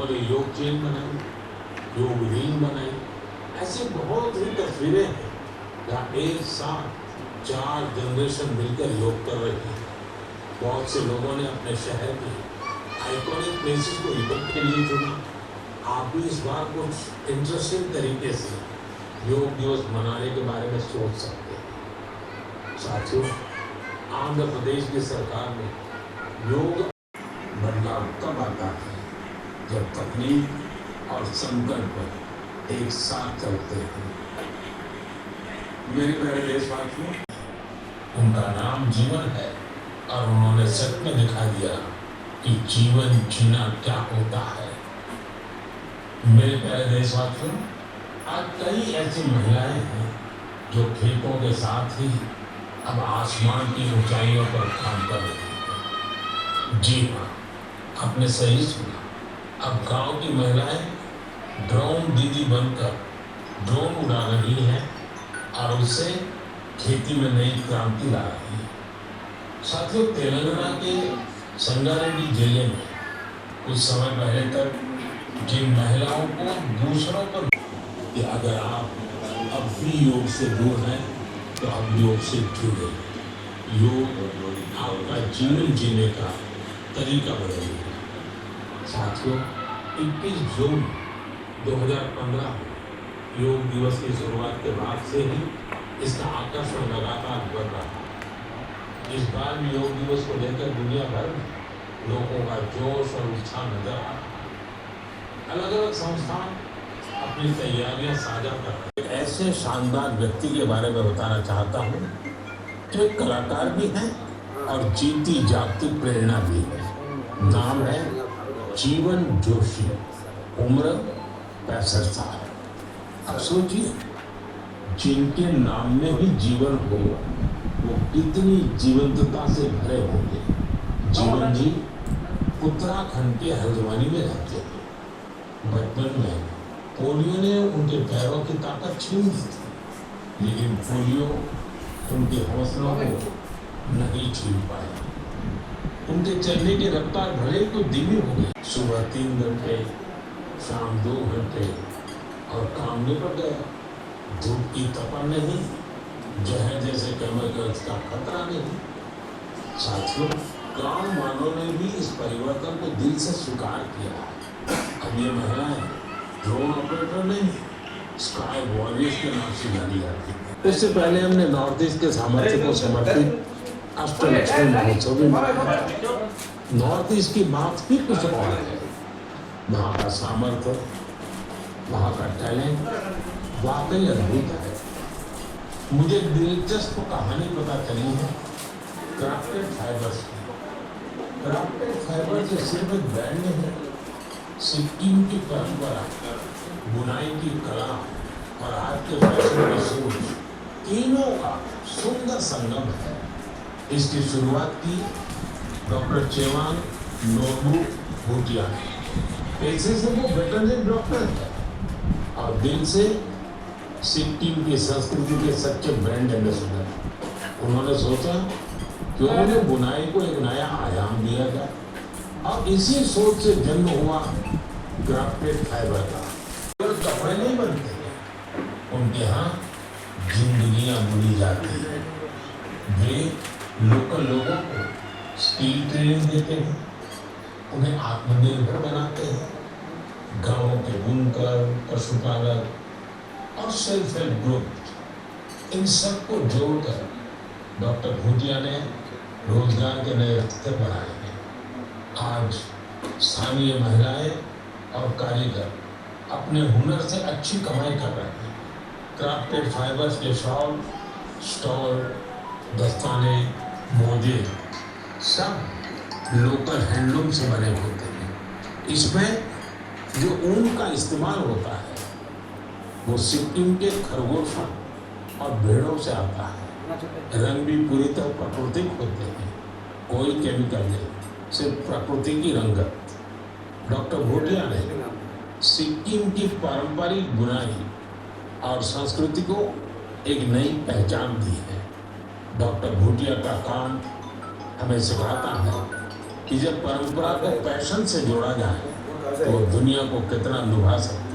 ने योग चेन बनाई, योग रील बनाई। ऐसी बहुत ही तस्वीरें हैं जहाँ एक साथ 4 जनरेशन मिलकर योग कर रही है। बहुत से लोगों ने अपने शहर के आइकॉनिक प्लेसेस को इवेंट के लिए चुना। आप भी इस बार कुछ इंटरेस्टिंग तरीके से योग दिवस मनाने के बारे में सोच सकते हैं। साथियों, आंध्र प्रदेश की सरकार ने योग बदलाव तब आता है जब तकनीक और संकल्प एक साथ चलते हैं। मेरे प्यारे देशवासियों, उनका नाम जीवन है और उन्होंने सच में दिखा दिया कि जीवन जीना क्या होता है। मेरे प्यारे देशवासियों, आज कई ऐसी महिलाएं हैं जो खेतों के साथ ही अब आसमान की ऊंचाइयों पर काम कर रही हैं। जी हाँ, आपने सही सुना। अब गांव की महिलाएं ड्रोन दीदी बनकर ड्रोन उड़ा रही हैं और उससे खेती में नई क्रांति ला रही है। साथियों, तेलंगाना के संगारेड्डी जिले में कुछ समय पहले तक जिन महिलाओं को दूसरों पर कि अगर आप अब भी योग से दूर हैं तो अब योग से जुड़े। योग आपका जीवन जीने का तरीका बदलेगा। साथियों, 21 जून 2015 योग दिवस की शुरुआत के बाद से ही इसका आकर्षण लगातार बढ़ रहा है। इस बार भी योग दिवस को लेकर दुनिया भर में लोगों का जोश और उत्साह नजर आ रहा है। अलग अलग संस्थान अपनी तैयारियां साझा कर रहे हैं। ऐसे शानदार व्यक्ति के बारे में बताना चाहता हूँ जो एक कलाकार भी हैं और जीती जागती प्रेरणा भी है। नाम है जीवन जोशी, उम्र 65 साल। अब सोचिए, जिनके नाम में भी जीवन हो वो कितनी जीवंतता से भरे होंगे। जीवन जी उत्तराखंड के हल्द्वानी में रहते हैं। बचपन में पोलियो ने उनके पैरों की ताकत छीन ली थी, लेकिन पोलियो उनके हौसलों को नहीं छीन पाया। उनके चलने की रफ्तार भले ही तो धीमी हो गई। सुबह 3 घंटे, शाम 2 घंटे और काम निपट गया। धूप की तपन नहीं, जहर जैसे केमिकल्स का खतरा नहीं। साथियों, गांव वालों ने भी इस परिवर्तन को दिल से स्वीकार किया है। अब ये महिलाएं ड्रोन ऑपरेटर नहीं, स्काई वॉरियर्स के नाम से जानी जाती है। इससे पहले हमने नॉर्थ ईस्ट के सामर्थ्य को समर्पित अष्टलक्ष्मी महोत्सव भी मनाया। नॉर्थ ईस्ट की बात ही कुछ और है। वहाँ का सामर्थ्य, वहाँ का टैलेंट वाकई अद्भुत है। मुझे दिलचस्प कहानी पता चली है क्राफ्टेड फाइबर्स की। क्राफ्टेड फाइबर से सिर्फ एक ब्रांड नहीं है, सिक्किम की परंपरा, बुनाई की कला और आज के फैशन की सोच, तीनों का सुंदर संगम है। इसकी शुरुआत की डॉक्टर चेवांग नोबू भूटिया ने। पैसे से वो वेटरनरी डॉक्टर है और दिल से सिक्किम की संस्कृति के सच्चे ब्रांड एम्बेसडर। उन्होंने सोचा क्यों न बुनाई को एक नया आयाम दिया जाए और इसी सोच से जन्म हुआ क्राफ्टेड फाइबर का। केवल कपड़े नहीं बनते हैं, उनके यहाँ जिंदगियां बुनी जाती है। वे लोकल लोगों को स्किल ट्रेनिंग देते हैं, उन्हें आत्मनिर्भर बनाते हैं। गांवों के बुनकर, पशुपालक और सेल्फ हेल्प ग्रुप, इन सबको जोड़कर डॉक्टर भूटिया ने रोजगार के नए रास्ते बनाए हैं। आज स्थानीय महिलाएं और कारीगर अपने हुनर से अच्छी कमाई कर रहे हैं। क्राफ्टेड फाइबर्स के शॉल, स्टॉल, दस्ताने, मोजे सब लोकल हैंडलूम से बने होते हैं। इसमें जो ऊन का इस्तेमाल होता है वो सिक्किम के खरगोशों और भेड़ों से आता है। रंग भी पूरी तरह प्राकृतिक होते हैं, कोई केमिकल नहीं, सिर्फ प्रकृति की रंगत। डॉक्टर भूटिया ने सिक्किम की पारंपरिक बुनाई और संस्कृति को एक नई पहचान दी है। डॉक्टर भूटिया का काम हमें सिखाता है कि जब परंपरा को पैशन से जोड़ा जाए तो वो दुनिया को कितना लुभा सकती है।